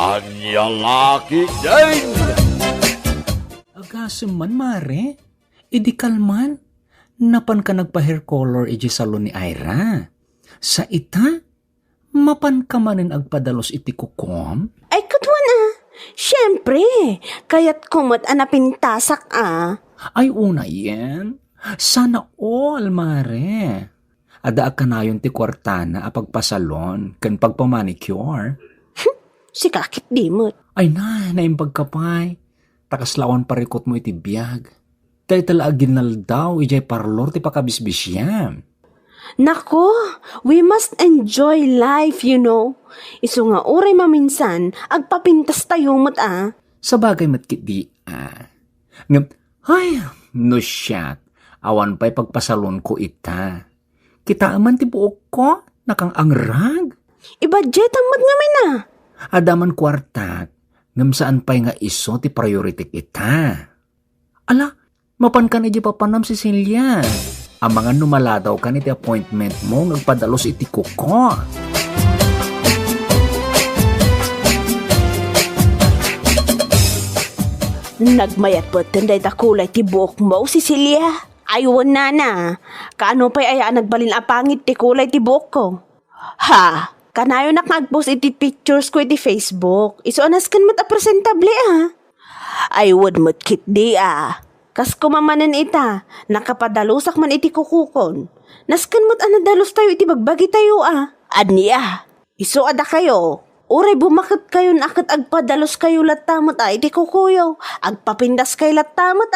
Anya laki din! Agasem man, mare. Idi kalman. Napan ka nagpa-hair color iji salon ni Ira. Sa ita, mapan ka manin agpadalos iti kukom? Ay, katwan Siyempre, kaya't kumot anapintasak Ay, una yan. Sana all, mare. Ada ka na yung ti kwartana apagpasalon kan pagpamanicure. Si kakit dimot. Ay na, naimbag ka pa'y. Takaslawan parikot mo iti biyag. Tay talaagin daw, ijay parlor ti pakabisbisyam. Nako, we must enjoy life, you know. Isu nga uray maminsan, agpapintas tayo mo't Sa bagay matkit di Ngam, ay, no shot. Awan pa'y pagpasalon ko ita. Kita aman ti buok ko, nakang angrag. Ibudget ang mat ngamin Adaman kwartat, ngam saan pa'y nga iso ti priority kita. Ala, mapan ka na di papanam si Celia. Ang mga numaladaw ka ni ti appointment mo, nagpadalos iti kuko. Nagmayat po tinday takulay ti buok mo, Cecilia. Aywan na. Kaano pa'y aya nagbalin apangit ti kulay ti buok ko? Ha? Kanayo nakagpost iti pictures ko iti Facebook. Iso anas kan mat presentable Ay would mo't kit di Kas kumamanan ita, nakapadalusak man iti kukukon. Naskan mo't anadalos tayo iti bagbagi tayo Adniya, iso ada kayo. Uray bumakit kayo nakit agpadalos kayo latamot iti kukuyo. Agpapindas kayo latamot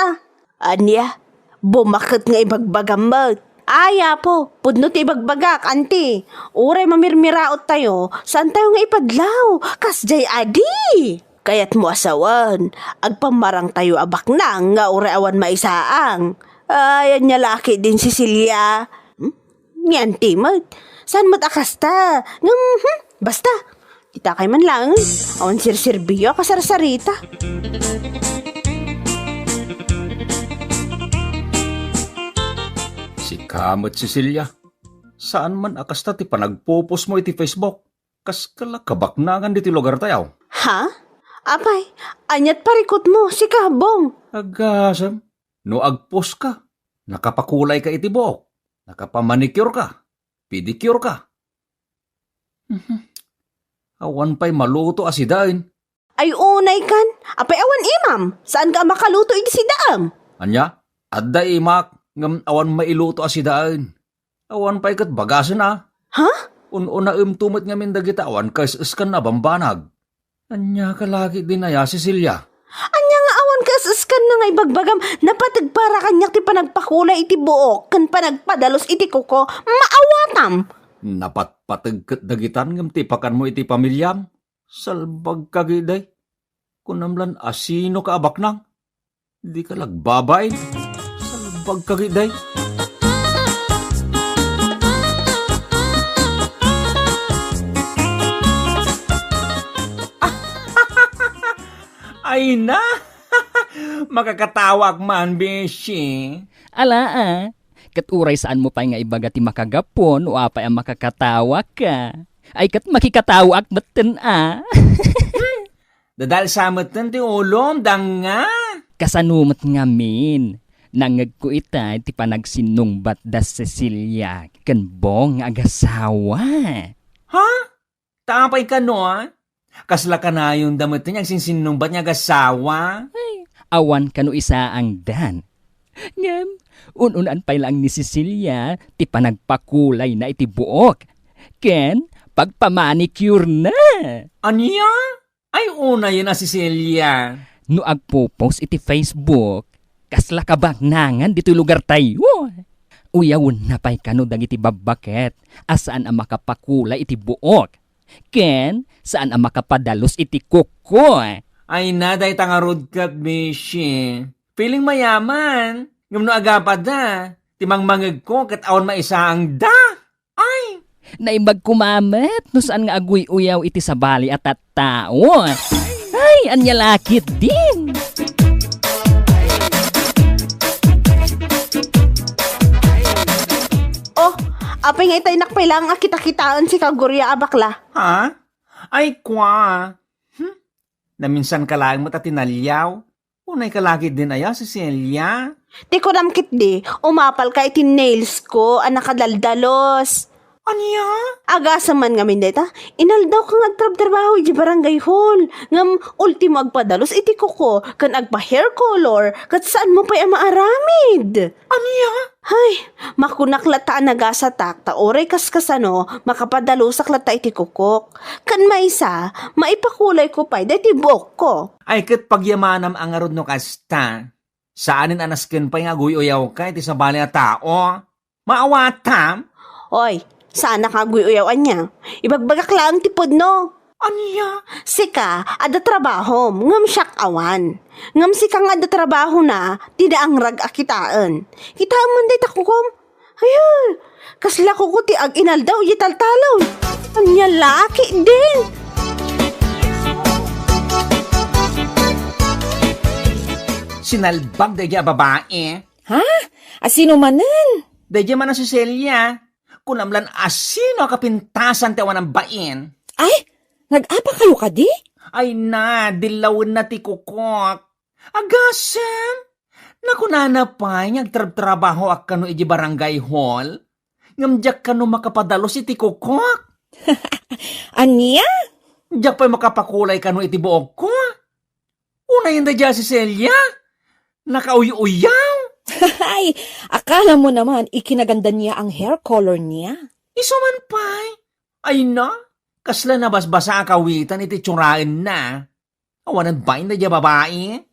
Adniya, bumakit nga ibagbagamot. Aya po, pudno ti ibagbagak, anti. Uray mamirmiraot tayo, saan tayo nga ipadlaw? Kasjay adi. Kaya't mo asawan, agpamarang tayo abak na nga uray awan maisaang. Ayan niya laki din si Celia. Ni anti mat, saan mat akasta? Basta, kita kay man lang. Awan sirsirbiyo kasarsarita. Kamot Cecilia, saan man akasta ti panagpopos mo iti Facebook? Kas kalakabaknangan di ti lugar tayaw. Ha? Apay, anyat parikot mo, si Kabong. Agasam, no agpos ka, nakapakulay ka iti buhok, nakapamanicure ka, pedicure ka. Awan pa'y maluto asidain. Ay unay kan, apay awan imam, saan ka makaluto iti sidaam? Anya, adda imak. Ngam awan mailuto asidaan. Awan pa'y kat bagasan Ha? Una tumot ngamin dagita awan kas iskan na bambanag. Anya ka lagi din na ya, Cecilia. Anya nga awan kas iskan na nga ibagbagam, napatagpara kanyak ti panagpakulay iti buok, kan panagpadalos iti kuko, maawatam. Napatpatagkat dagitan ngam tipakan mo iti pamilyam. Salbag kagiday. Kunamlan asino ka abak nang. Di ka lagbabain. Pagkagiday. Ay na! Makakatawag man, beshi. Ala katuray saan mo pa nga ibaga ti makagapon o apay ang makakatawa ka. Ay kat makikatawa ak baten Dadal samatan ti ulom, danga. Kasanumat ngamin. Nangag ko ita ti panagsinungbat da Cecilia kan bong agasawa. Ha? Tapay ka no Kasla ka na yung damit niya sinsinumbat niya agasawa. Ay, awan kano isa ang dan. Ngam, ununan pa lang ni Cecilia ti panagpakulay na iti buok. Ken, pagpamanicure na. Anya? Ay una yun na Cecilia. No agpo-post iti Facebook, kasla kabagnangan dito lugar tayo. Uyawon na pa'y kano dagiti babaket, asaan ang makapakulay iti buok. Ken, saan ang makapadalos iti kuko. Ay na, dahi tangarod ka, beshi. Feeling mayaman. Ngam no agapad da. Timang mangag ko, kat awan maisaang da. Ay! Naimbag kumamet, no saan nga aguy uyaw iti sabali at tao. Ay, anya lakit din. Apay nga itay nakpailang kita-kitaan si Kagurya abakla. Ha? Ay kwa. Na minsan kalaang mo tatinalyaw. Unay kalaki din aya, Cecilia. Di ko ramkit di, umapal ka iti nails ko, anak kadaldalos. Anya? Agasa man ngamin deta, inaldaw kang agtrab-trabaho iti barangay hall. Ngam ultimo agpadalos iti kuko, kan agpa-hair color, kat saan mo pa'y maaramid. Anya? Ay, makunaklataan nagasa tak, ta oray kaskasano, makapadalusak lata iti kukok. Kan maysa, maipakulay ko pa'y dati buok ko. Ay kat pagyamanam ang arod no kasta. Saanin anasken pa'y nga guyoyaw ka iti sa bali na tao? Maawatam? Oy, sana kaguyawan niya. Ibagbagak lang tipod no. Anya? Sika, ada trabaho, ngam siyak awan. Ngam sika nga ada trabaho na, tidak ang rag akitaan. Kitaan man day takukom. Ayun, kasla ko ti ag inaldaw yitaltalon. Anya laki din. Sinalbag dahil babae. Ha? Asino manen? Dahil man ang Cecilia. Kunamlan asino kapintasan tawa ng bain. Ay, nag-apa kayo kadi? Ay na, dilawin na ti kukok. Agasem, nakunana pa, nagtrabaho ak kano iji barangay hall. Ngamjak kano makapadalos iti kukok. Anya? Diyak pa makapakulay kano iti buok ko. Una yun da dya si Celia. Nakauy-uyaw. Ay, akala mo naman ikinaganda niya ang hair color niya. Isuman pa'y. Ay na, kasla na basbasa akawitan iti tsurain na. Awanan ba yun da dya babae?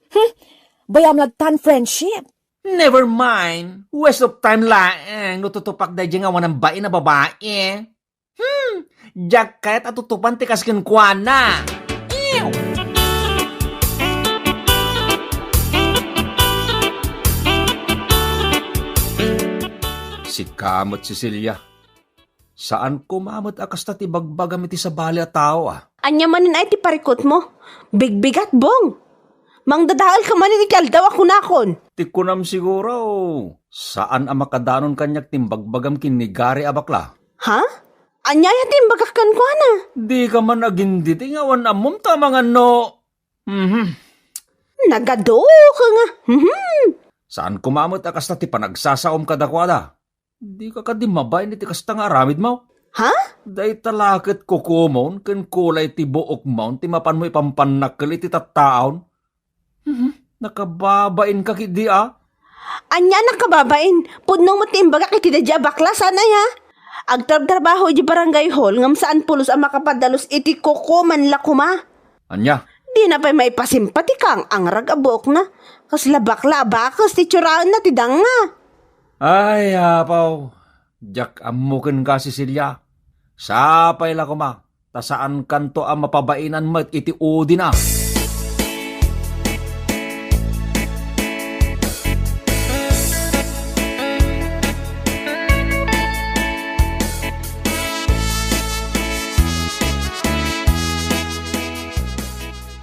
Bayam lagtan friendship. Never mind. Waste of time laeng. Nututupak da dyan awanan ba yun na babae? Diyak kahit atutupan ti kaskin kwa na. Ew! Si Kamot Cecilia. Saan kumamot akas na ti bagbagam iti sa bali at tao Anya manin ay ti parikot mo. Bigbigat bong. Mangdadahal ka manin iti aldaw ako nakon. Ti kunam siguro. Saan ang makadanon kanyak timbagbagam kinigari abakla? Ha? Anya yatim bagakan ko na. Di ka man agindi tingawan amom tamang ano. Nagado ka nga. Saan kumamot akas na ti panagsasaom kadakwada? Di ka kadimabay ni ti kasta nga aramid mo. Ha? Day talakit kukumon ken kulay ti buok mo ti mapan mo ipampanakkel iti tattaon. Nakababain ka kidi Anya nakababain. Pudnong mo timbagak iti dadya bakla sana ya. Agtrabaho di barangay hall ngam saan pulos ang makapadalos iti koko man lakuma. Anya? Di na pa'y may pasimpati kang ang ragabok na. Kasla bakla bakas ti tsuraan na ti danga. Ay, apaw. Diyak amukin ka, Cecilia. Sapay la kuma. Tasaan kanto ang mapabainan mo iti udi na.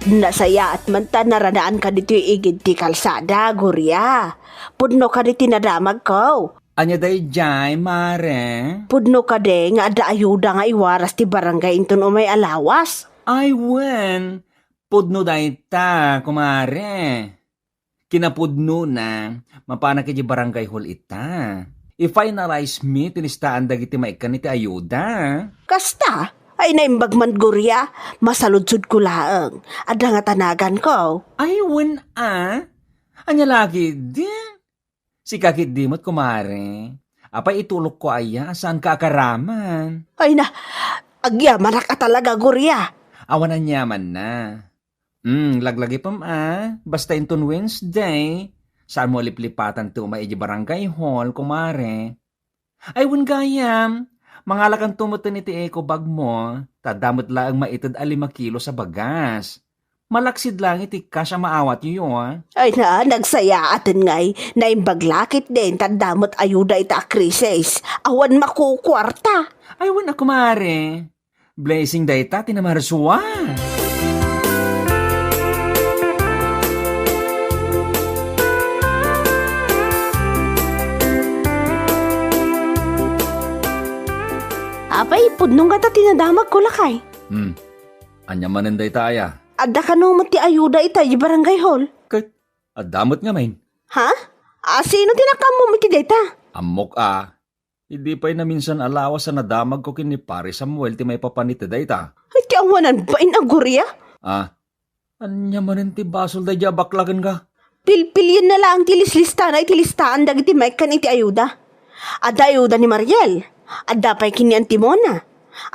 Nasaya at manta naradaan ka dito igid ti kalsada, Gurya. Pudno ka di tinadamag ko. Anya day jay, mare? Pudno ka de nga ada ayuda nga iwaras ti barangay inton umay alawas. Ay, wen. Pudno day ta, kumare. Kinapudno na. Mapana kiti barangay hall ita. I-finalize me, tinistaan dagiti maikan iti ayuda. Kasta, ay naimbag man Gurya. Masaludsud ko laang. Ada nga tanagan ko. Ay, wen Anya lagi din. Si kakit dimot, kumare. Apay itulok ko aya, saan ka akaraman? Ay na, agyaman ka talaga Gurya. Awanan yaman na. Laglagi pam Basta inton Wednesday. Saan mo liplipatan to maiji barangay hall, kumare? Ay, wen gayam. Mangalakan tumutin iti eco bag mo. Tadamot lang maitad 5 kilo sa bagas. Malaksid lang iti kasya maawat yun. Ay na, nagsaya atin ngay. Naimbaglakit din, tandamot ayuda ita krisis. Awan makukwarta. Ay, wen kumare. Blessing dayta, tinamarsuwa. Apay, pudnong kata tinadamag ko lakay. Anya manen dayta aya. Adda ka nung mati ayuda ita di barangay hall. Kat, adamot nga main. Ha? Sino tinakam mo mati data? Amok Hindi pa'y na minsan alawas sa nadamag ko kini pare Samuel ti may papanita dayta. Ay, ti awanan ba inagurya? Anya manin ti basol da dya baklagan ka? Pilpilyan na lang tilislistaan ay tilistaan dagiti may kan iti ayuda. Adda ayuda ni Mariel. Adda pa'y kini Antimona.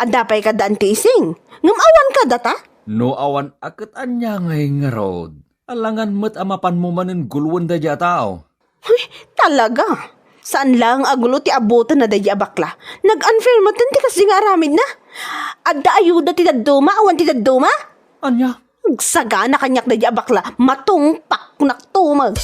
Adda pa'y kada antising. Ngamawan ka data? No awan akit anya ngay nga road. Alangan mo't amapan mo manin gulwan da dya tao. Uy, talaga. Saan lang agulo ti abutan na dadya bakla? Nag-unfair mo ti kasi nga aramid na. Adda ayuda ti dadduma, awan ti dadduma? Anya? Saga na kanyak dadya bakla, matungpak naktumag.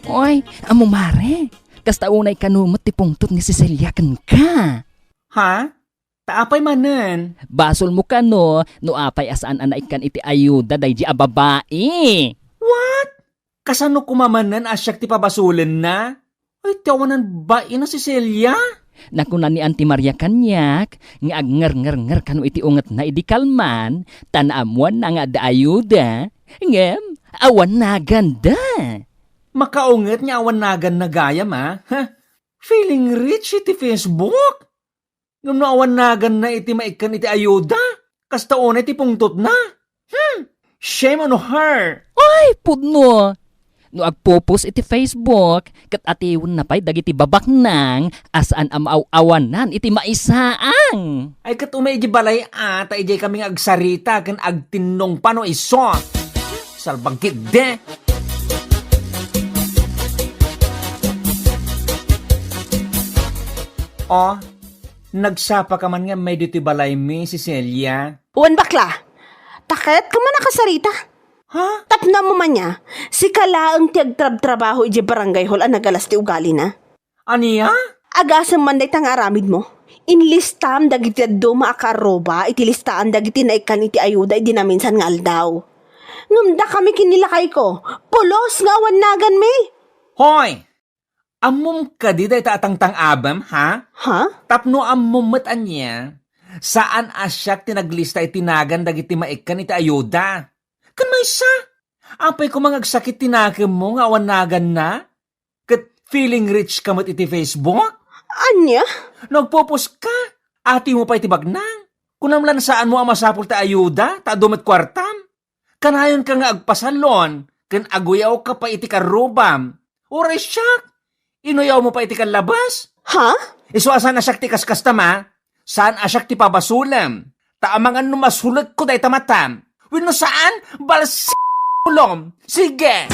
Oy, amo mare. Kasta unay kanumot ti pungtot ni Cecilia kan ka. Ha? Taapay manen. Basol mo ka no apay asaan anay kan iti ayuda daydi a babae. What? Kasano kumamanan asyak ti pabasulin na? Ay, tiyawanan ba ina si Celia? Nakunan ni Auntie Maria kanyak, nga agnger kanu iti unget na idi kalman, tanamuan na nga da ayuda, ngem, awan na ganda. Makaunget niya awan nagan na gaya ma? Ha? Feeling rich iti Facebook? Ngam no awan nagan na iti maikan iti ayuda? Kasta una iti pungtot na? Shame on her! Ay, pudno! No agpopos iti Facebook, kat atiwan na pa'y dagiti babak nang, asaan amaw-awanan iti maisaang. Ay kat umay balay ta ijay kaming agsarita kan agtinong pano iso. Salbagkit de! Oh, nagsapa ka man nga may dito balay mi si Celia. Uwan bakla, takayat ka man nakasarita. Ha? Tapna mo man niya, si kalaang tiagtrab-trabaho iji barangay hall ang nagalas ti ugali na. Aniya? Agasam man day tang aramid mo. Inlistam dagiti duma akaroba, itilistaan dagiti naikan iti ayuda iti na minsan nga aldaw. Ngumda kami kinilakay ko, pulos nga wanagan mi. Hoy! Amom ka di day tatangtang abam, ha? Ha? Tapno amom niya, saan asyak tinaglista itinagan dagiti maikan iti ayuda? Kan may sa? Apay ko mangagsakit tinakam mo nga wanagan na? Kat feeling rich ka mat iti Facebook? Anya? Nagpopos ka? Ati mo pa iti bagnang? Kunamlan saan mo ang masapul ta ayuda? Ta dumat kwartam? Kanayon ka nga agpasalon? Kan aguyaw ka pa iti karubam? Oray siyak! Inuyaw mo pa iti kalabas? Ha? Iso asan asyak ti kaskastama? Saan asyak ti pabasulam? Taamangan no masulat ko day tamatam? Wino saan? Balas ulom. Sige!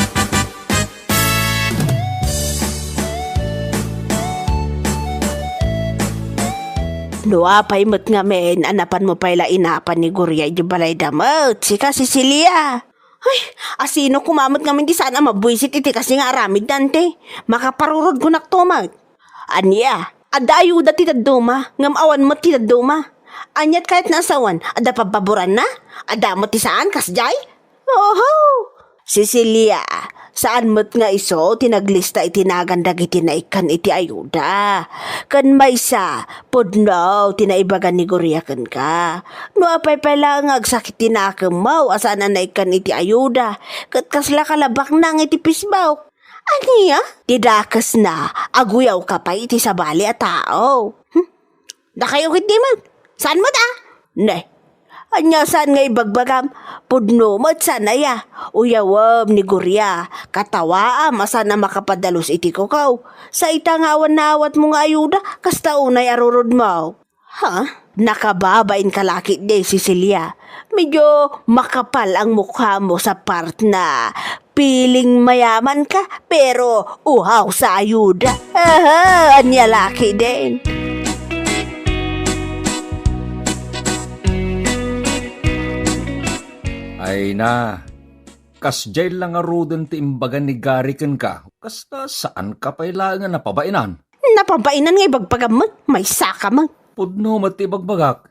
Nuapay mo't nga men, anapan mo pa'y inapan ni Gurya di balay damot, si Cecilia. Ay, asino kumamot nga di sana mabuisit iti kasi nga aramid dante. Makaparurod ko naktumag. Anya, ada ayuda ti daduma, ngam awan mo ti daduma. Anyat kahit nasawan, ada pababuran na? Ada mo ti saan, kasjay? Oho! Cecilia, saan mo't nga iso, tinaglista itinagandag iti naikan iti ayuda. Kan maysa, pudno, tinaibagan ni Guriakan ka. No apay pala nga agsakit tinakamaw, asaan na naikan iti ayuda. Kat kasla kalabak nang iti pisbaw. Aniya? Tidakas na, aguyaw ka pa iti sabali at tao. Nakayukit di man. Saan mo ta? Ne. Anya saan nga ibagbagam? Pudno mo't sanaya. Uyawam ni Gurya. Katawaam asan na makapadalos iti kukaw. Sa itangawan na awat mo nga ayuda, kasta unay arurod mo. Ha? Nakababain kalakit de, Cecilia. Medyo makapal ang mukha mo sa part na piling mayaman ka, pero uhaw sa ayuda. Aha, anya laki din. Ay na, kasjay lang arudan ti imbagan ni Garikan ka. Kasta saan ka pailangan napabainan? Napabainan nga ibagpagamot, may saka man. Pudno mat ibagbagak.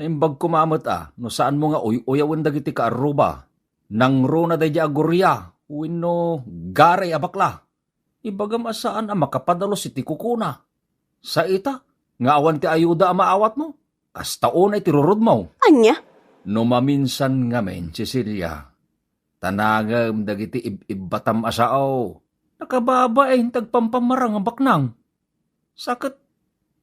Naimbag kumamot no saan mo nga uyawan dagiti ka aruba. Nang rona day di agurya, wino garay abakla. Ibagam asaan makapadalos iti kukuna. Sa ita, nga awan ti ayuda ang maawat mo. Kas taon ay tirurod mo. Anya? No maminsan nga men, Cecilia, tanagam dagiti ibatam asao. Nakababa ay tagpampamarang ang baknang. Sakit.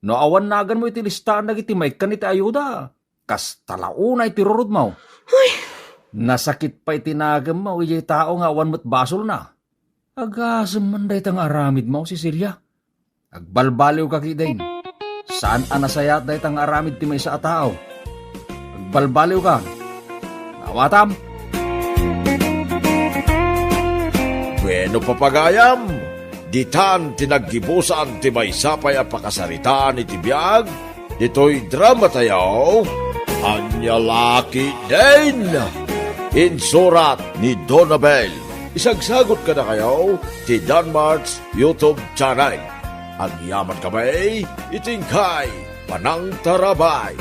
No awan nagan mo iti listaan dagiti may kaniti ayuda. Kas talauna iti rurod mo. Nasakit pa itinagam mo, iti tao nga awan mo't basol na. Agasam man day tang aramid mo, Cecilia. Agbalbaliw ka kidain. Saan anasayat day tang aramid ti may sa tao? Agbalbaliw ka. Nawatam. Bueno papagayam, ditan tinaggibusan ti may sapay a pakasaritaan iti biyag, dito'y drama tayo, Anya Laki din! Insurat ni Donabel. Isagsagot ka na kayo ti Danmarks YouTube channel. Ang yaman kamay, itingkay, panang tarabay.